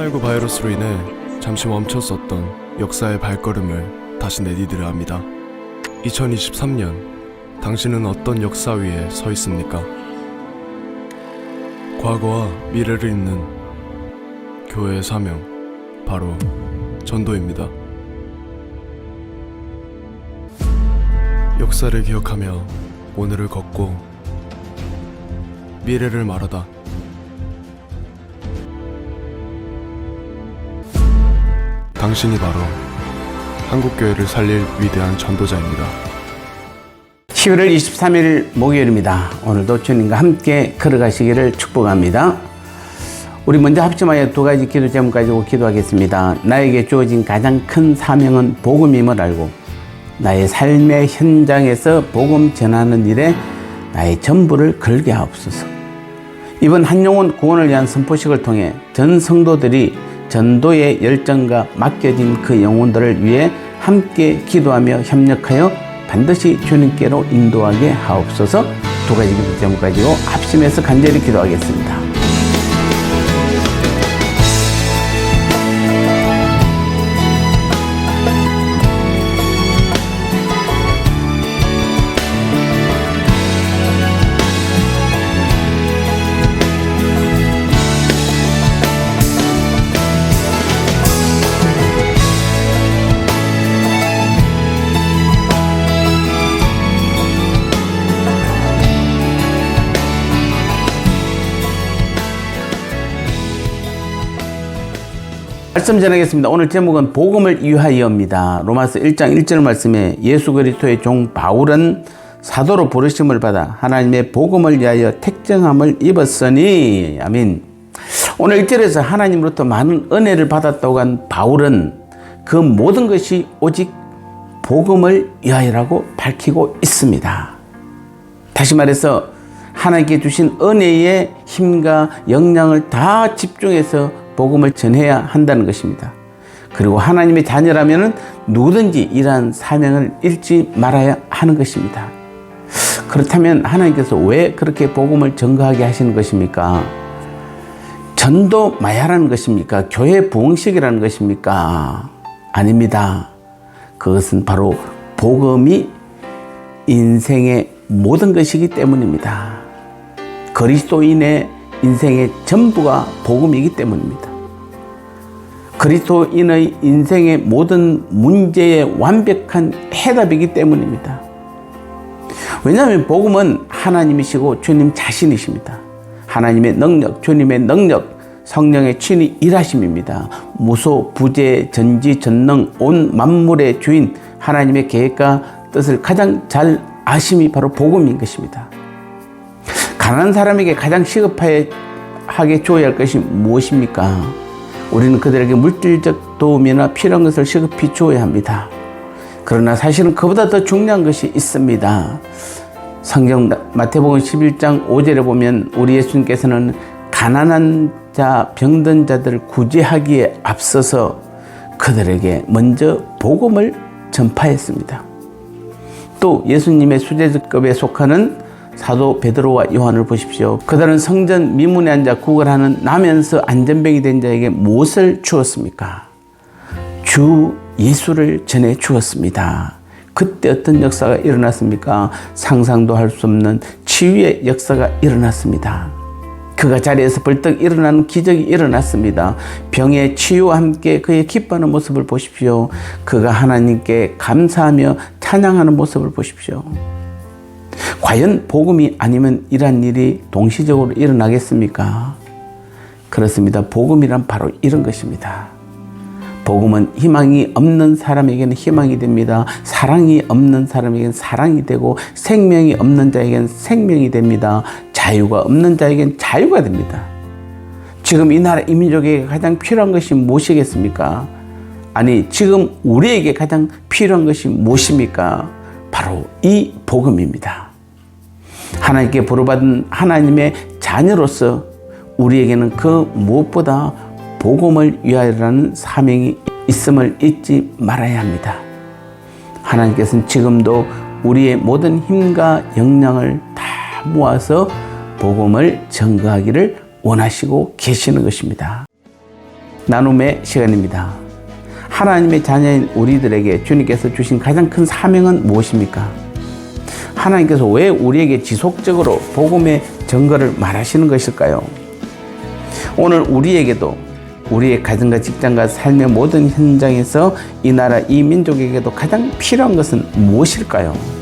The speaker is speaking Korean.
코로나19 바이러스로 인해 잠시 멈췄었던 역사의 발걸음을 다시 내디디려 합니다. 2023년, 당신은 어떤 역사 위에 서 있습니까? 과거와 미래를 잇는 교회의 사명, 바로 전도입니다. 역사를 기억하며 오늘을 걷고 미래를 말하다. 당신이 바로 한국교회를 살릴 위대한 전도자입니다. 11월 23일 목요일입니다. 오늘도 주님과 함께 걸어가시기를 축복합니다. 우리 먼저 합심하여 두 가지 기도 제목 가지고 기도하겠습니다. 나에게 주어진 가장 큰 사명은 복음임을 알고 나의 삶의 현장에서 복음 전하는 일에 나의 전부를 걸게 하옵소서. 이번 한영혼 구원을 위한 선포식을 통해 전 성도들이 전도의 열정과 맡겨진 그 영혼들을 위해 함께 기도하며 협력하여 반드시 주님께로 인도하게 하옵소서. 두 가지 기도 제목 가지고 합심해서 간절히 기도하겠습니다. 말씀 전하겠습니다. 오늘 제목은 복음을 위하여입니다. 로마서 1장 1절 말씀에 예수 그리스도의 종 바울은 사도로 부르심을 받아 하나님의 복음을 위하여 택정함을 입었으니. 아멘. 오늘 1절에서 하나님으로부터 많은 은혜를 받았다고 한 바울은 그 모든 것이 오직 복음을 위하여라고 밝히고 있습니다. 다시 말해서 하나님께 주신 은혜의 힘과 역량을 다 집중해서 복음을 전해야 한다는 것입니다. 그리고 하나님의 자녀라면 누구든지 이러한 사명을 잃지 말아야 하는 것입니다. 그렇다면 하나님께서 왜 그렇게 복음을 전거하게 하시는 것입니까? 전도 마야라는 것입니까? 교회 부흥식이라는 것입니까? 아닙니다. 그것은 바로 복음이 인생의 모든 것이기 때문입니다. 그리스도인의 인생의 전부가 복음이기 때문입니다. 그리스도인의 인생의 모든 문제의 완벽한 해답이기 때문입니다. 왜냐하면 복음은 하나님이시고 주님 자신이십니다. 하나님의 능력, 주님의 능력, 성령의 친히 일하심입니다. 무소, 부재, 전지, 전능, 온 만물의 주인 하나님의 계획과 뜻을 가장 잘 아심이 바로 복음인 것입니다. 가난한 사람에게 가장 시급하게 주어야 할 것이 무엇입니까? 우리는 그들에게 물질적 도움이나 필요한 것을 시급히 주어야 합니다. 그러나 사실은 그보다 더 중요한 것이 있습니다. 성경 마태복음 11장 5절에 보면 우리 예수님께서는 가난한 자, 병든 자들을 구제하기에 앞서서 그들에게 먼저 복음을 전파했습니다. 또 예수님의 수제급에 속하는 사도 베드로와 요한을 보십시오. 그들은 성전 미문에 앉아 구걸하는 나면서 안전병이 된 자에게 무엇을 주었습니까? 주 예수를 전해 주었습니다. 그때 어떤 역사가 일어났습니까? 상상도 할 수 없는 치유의 역사가 일어났습니다. 그가 자리에서 벌떡 일어나는 기적이 일어났습니다. 병의 치유와 함께 그의 기뻐하는 모습을 보십시오. 그가 하나님께 감사하며 찬양하는 모습을 보십시오. 과연 복음이 아니면 이러한 일이 동시적으로 일어나겠습니까? 그렇습니다. 복음이란 바로 이런 것입니다. 복음은 희망이 없는 사람에게는 희망이 됩니다. 사랑이 없는 사람에게는 사랑이 되고 생명이 없는 자에게는 생명이 됩니다. 자유가 없는 자에게는 자유가 됩니다. 지금 이 나라 이 민족에게 가장 필요한 것이 무엇이겠습니까? 아니, 지금 우리에게 가장 필요한 것이 무엇입니까? 바로 이 복음입니다. 하나님께 부름받은 하나님의 자녀로서 우리에게는 그 무엇보다 복음을 위하여라는 사명이 있음을 잊지 말아야 합니다. 하나님께서는 지금도 우리의 모든 힘과 역량을 다 모아서 복음을 전거하기를 원하시고 계시는 것입니다. 나눔의 시간입니다. 하나님의 자녀인 우리들에게 주님께서 주신 가장 큰 사명은 무엇입니까? 하나님께서 왜 우리에게 지속적으로 복음의 증거를 말하시는 것일까요? 오늘 우리에게도 우리의 가정과 직장과 삶의 모든 현장에서 이 나라 이 민족에게도 가장 필요한 것은 무엇일까요?